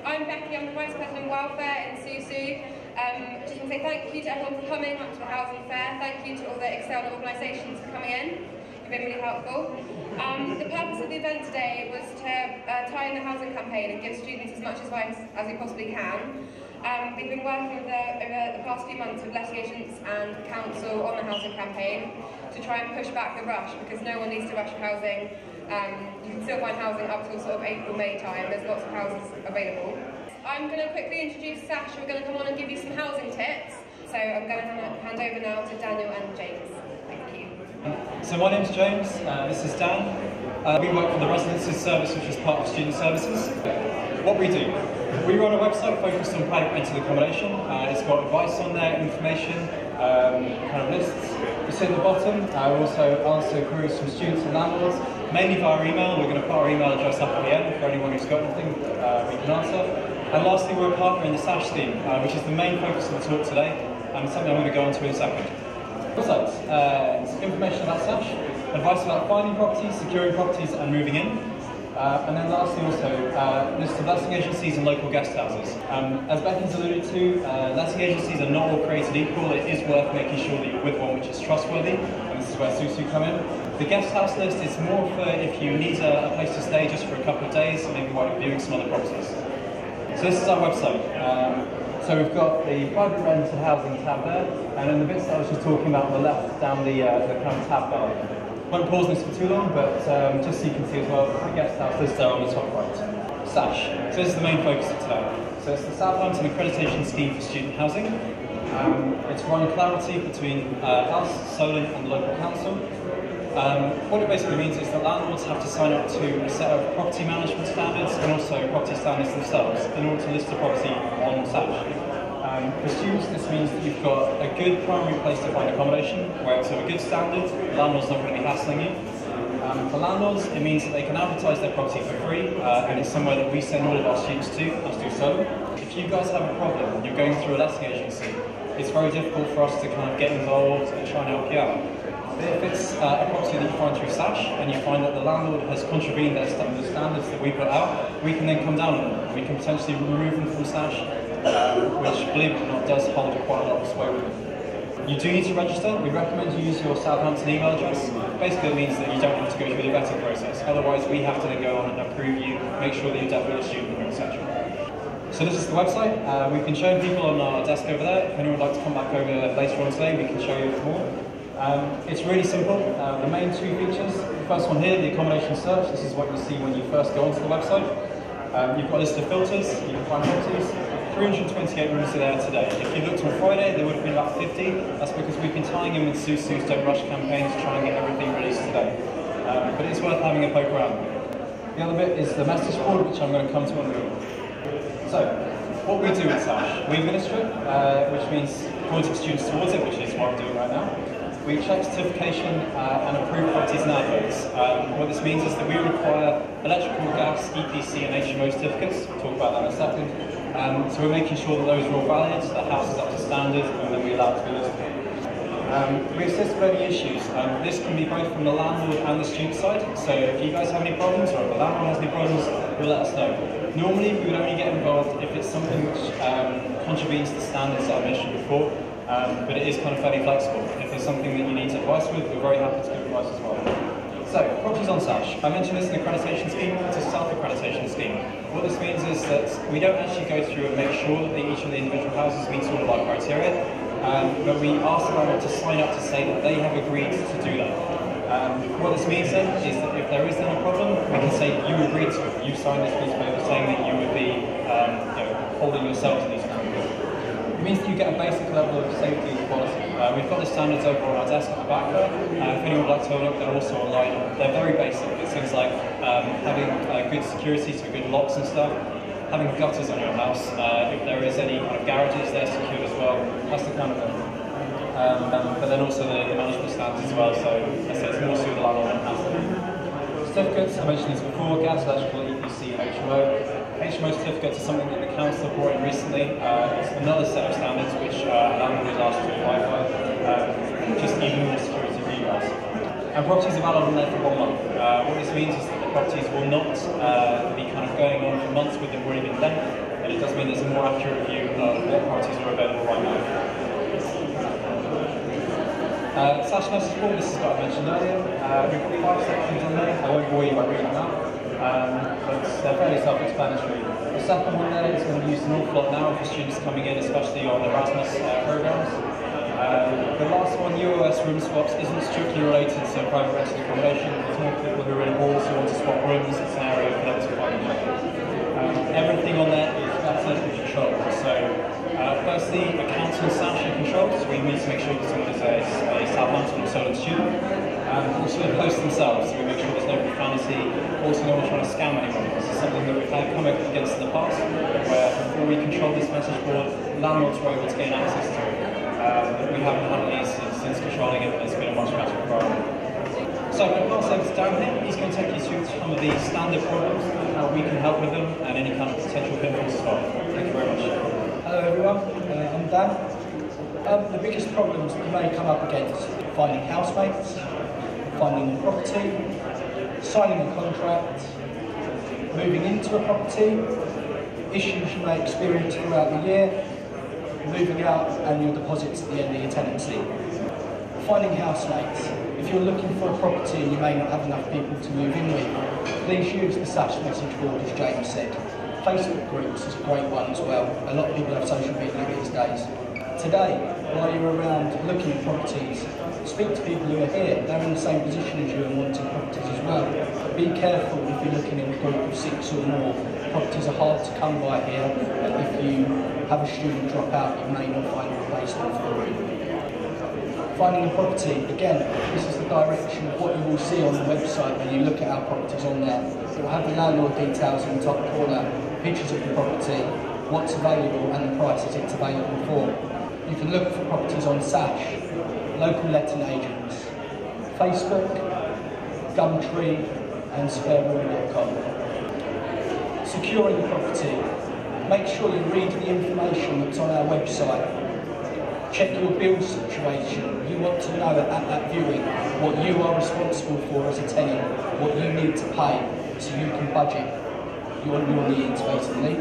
I'm Becky, I'm the Vice President of Welfare in SUSU. Just want to say thank you to everyone for coming to the Housing Fair. Thank you to all the external organisations for coming in. You've been really helpful. The purpose of the event today was to tie in the housing campaign and give students as much advice as we possibly can. We've been working over the past few months with letting agents and council on the housing campaign to try and push back the rush, because no one needs to rush for housing. You can still find housing up till sort of April, May time. There's lots of houses available. I'm going to quickly introduce SASSH, who are going to come on and give you some housing tips. So I'm going to hand over now to Daniel and James. Thank you. So my name's James, this is Dan. We work for the Residences Service, which is part of Student Services. What we do, we run a website focused on private rented accommodation. It's got advice on there, information, kind of lists. You see at the bottom, we also answer queries from students and landlords, mainly via email. We're going to put our email address up at the end for anyone who's got anything we can answer. And lastly, we're a partner in the SASSH scheme, which is the main focus of the talk today, and something I'm going to go on to in a second. Websites, information about SASSH, advice about finding properties, securing properties and moving in. And then lastly also, list of letting agencies and local guest houses. As Becky's alluded to, letting agencies are not all created equal. It is worth making sure that you're with one which is trustworthy, and this is where SUSU come in. The guest house list is more for if you need a place to stay just for a couple of days, maybe while you're viewing some other properties. So this is our website. So we've got the private rented housing tab there, and then the bits that I was just talking about on the left, down the kind of tab bar. Won't pause this for too long, but just so you can see as well, the guest house list there on the top right. SASSH. So this is the main focus of today. So it's the Southampton Accreditation Scheme for Student Housing. It's run collaborative between us, Solent and the local council. What it basically means is that landlords have to sign up to a set of property management standards and also property standards themselves in order to list a property on SASSH. For students, this means that you've got a good primary place to find accommodation, where it's of a good standard, the landlord's not going to be hassling you. For landlords, it means that they can advertise their property for free, and it's somewhere that we send all of our students to, as do Solent. If you guys have a problem and you're going through a letting agency, it's very difficult for us to kind of get involved and try and help you out. But if it's a property that you find through SASSH and you find that the landlord has contravened the standards that we put out, we can then come down on them. We can potentially remove them from SASSH, which, believe it or not, does hold quite a lot of sway with them. You do need to register. We recommend you use your Southampton email address. Basically, it means that you don't have to go through the vetting process. Otherwise, we have to then go on and approve you, make sure that you're definitely a student, etc. So this is the website. We've been showing people on our desk over there. If anyone would like to come back over later on today, we can show you a bit more. It's really simple. The main two features, the first one here, the accommodation search. This is what you see when you first go onto the website. You've got a list of filters, you can find properties. 328 rooms are there today. If you looked on Friday, there would have been about 50. That's because we've been tying in with SUSU's Don't Rush campaign to try and get everything released today. But it's worth having a poke around. The other bit is the message board, which I'm going to come to in a minute. So, what we do at SASSH, we administer it, which means pointing students towards it, which is what I'm doing right now. We check certification and approve properties and adverts. What this means is that we require electrical, gas, EPC and HMO certificates. We'll talk about that in a second. So we're making sure that those are all valid, the house is up to standard, and then we allow it to be listed. We assist with any issues. This can be both from the landlord and the student side. So if you guys have any problems, or if the landlord has any problems, you'll let us know. Normally, we would only get involved if it's something which contravenes the standards that I mentioned before. But it is kind of fairly flexible. If there's something that you need advice with, we're very happy to give advice as well. So, properties on SASSH. I mentioned this in the accreditation scheme. It's a self-accreditation scheme. What this means is that we don't actually go through and make sure that each of the individual houses meets all of our criteria, but we ask the landlord to sign up to say that they have agreed to do that. What this means then is that if there is any problem, we can say you agreed to it. You signed this piece of paper saying that you would be holding yourself to these standards. It means that you get a basic level of safety and quality. We've got the standards over on our desk at the back there. If anyone would like to have a look, they're also online. They're very basic. It's things like having good security, so good locks and stuff, having gutters on your house. If there is any kind of garages, they're secured as well. That's the kind of thing. But then also the management standards as well, so I say it's more so the landlord and house. Certificates, I mentioned these before, gas, electrical, EPC and HMO. HMO certificates are something that the council brought in recently. It's another set of standards which landlord is asked to apply for, just even more security for you guys. And properties are valid on there for 1 month. What this means is that the properties will not be kind of going on for months with them running in length, and it does mean there's a more accurate view of what properties are available right now. SASSH message board, this is what I mentioned earlier. We've got 5 sections on there. I won't bore you by reading them out, but they're fairly self-explanatory. The second one there is going to be used an awful lot now for students coming in, especially on Erasmus programs. The last one, UOS room swaps, isn't strictly related to private rented accommodation. There's more people who are in halls who want to swap rooms. It's an area for them to find. Everything on there is better and controlled. So, firstly, accounts and SASSH are controlled. So we need to make sure that someone is a Southampton or Solent student. Also the posts themselves, so we make sure there's no profanity. Also, no one trying to scam anyone. This is something that we've had come up against in the past, where before we controlled this message board, landlords were able to gain access to it. We haven't had these since controlling it, but it's been a much better priority. So I'm going to pass over to Dan here. He's going to take you through some of the standard problems, how we can help with them, and any kind of potential pitfalls as well. Thank you very much. Hello everyone, I'm Dan. The biggest problems that you may come up against: finding housemates, finding a property, signing a contract, moving into a property, issues you may experience throughout the year, moving out and your deposits at the end of your tenancy. Finding housemates. If you're looking for a property and you may not have enough people to move in with, please use the SASSH message board, as James said. Facebook groups is a great one as well. A lot of people have social media these days. Today, while you're around looking at properties, speak to people who are here. They're in the same position as you and wanting properties as well. Be careful if you're looking in a group of 6 or more. Properties are hard to come by here, and if you have a student drop out, you may not find a replacement for the room. Finding a property, again, this is the direction of what you will see on the website when you look at our properties on there. It will have the landlord details in the top corner, pictures of the property, what's available and the prices it's available for. You can look for properties on SASSH, local letting agents, Facebook, Gumtree and spareroom.com. Securing the property. Make sure you read the information that's on our website. Check your bill situation. You want to know at that viewing what you are responsible for as a tenant, what you need to pay so you can budget your needs basically.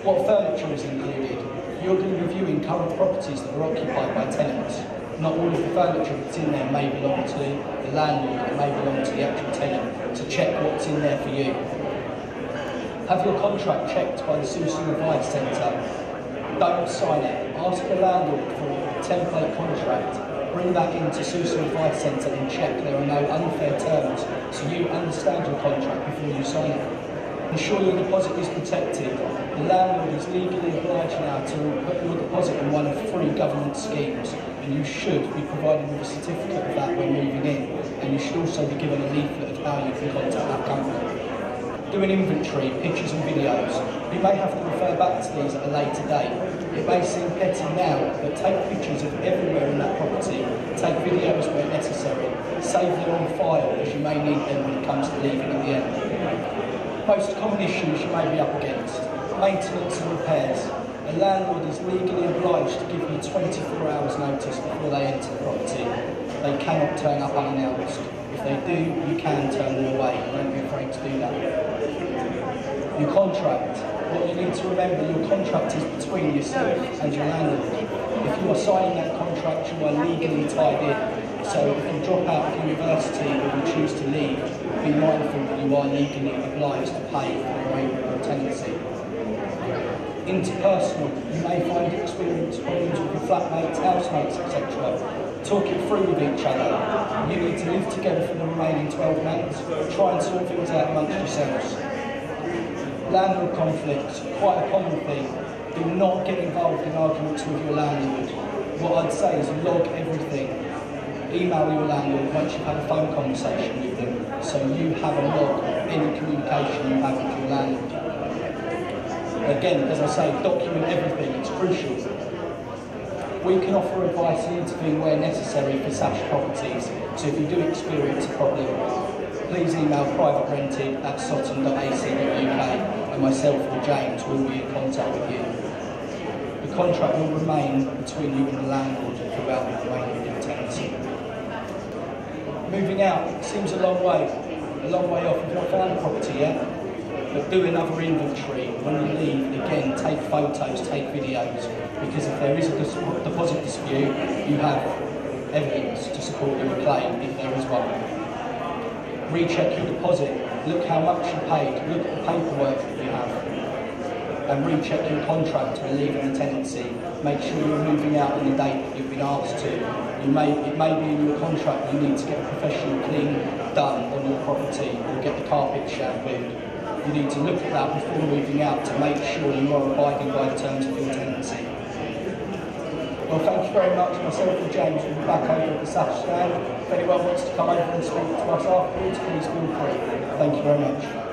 What furniture is included. You're going to be viewing current properties that are occupied by tenants. Not all of the furniture that's in there may belong to the landlord, it may belong to the actual tenant, so check what's in there for you. Have your contract checked by the SUSU Advice Centre. Don't sign it. Ask the landlord for a template contract. Bring that into SUSU Advice Centre and check there are no unfair terms so you understand your contract before you sign it. Ensure your deposit is protected. The landlord is legally obliged now to put your deposit in one of 3 government schemes, and you should be provided with a certificate of that when moving in, and you should also be given a leaflet of how you can contact that company. Do an inventory, pictures and videos. You may have to refer back to these at a later date. It may seem petty now, but take pictures of everywhere in that property, take videos where necessary, save them on file as you may need them when it comes to leaving at the end. Most common issues you may be up against: maintenance and repairs. A landlord is legally obliged to give you 24 hours notice before they enter the property. They cannot turn up unannounced. If they do, you can turn them away. Don't be afraid to do that. Your contract. What you need to remember, your contract is between yourself and your landlord. If you are signing that contract, you are legally tied in. So if you drop out of university or you choose to leave, be mindful that you are legally obliged to pay for the remainder of your tenancy. Interpersonal. You may find you experience problems with your flatmates, housemates, etc. Talk it through with each other. You need to live together for the remaining 12 months. Try and sort things out amongst yourselves. Landlord conflicts, quite a common thing. Do not get involved in arguments with your landlord. What I'd say is log everything. Email your landlord once you've had a phone conversation with them, so you have a log of any communication you have with your landlord. Again, as I say, document everything, it's crucial. We can offer advice and intervene where necessary for SASSH properties, so if you do experience a problem, please email privaterented@sotton.ac.uk and myself or James will be in contact with you. The contract will remain between you and the landlord throughout the remainder of your tenancy. Moving out seems a long way. a long way off, you've not found the property yet, but do another inventory. When you leave, again, take photos, take videos, because if there is a deposit dispute, you have evidence to support your claim if there is one. Recheck your deposit, look how much you paid, look at the paperwork that you have, and recheck your contract when leaving the tenancy. Make sure you're moving out on the date that you've been asked to. It may be in your contract you need to get a professional clean done on your property or get the carpet shampooed. You need to look at that before moving out to make sure you are abiding by the terms of your tenancy. Well, thank you very much. Myself and James will be back over at the SASSH stand. If anyone wants to come over and speak to us afterwards, please feel free. Thank you very much.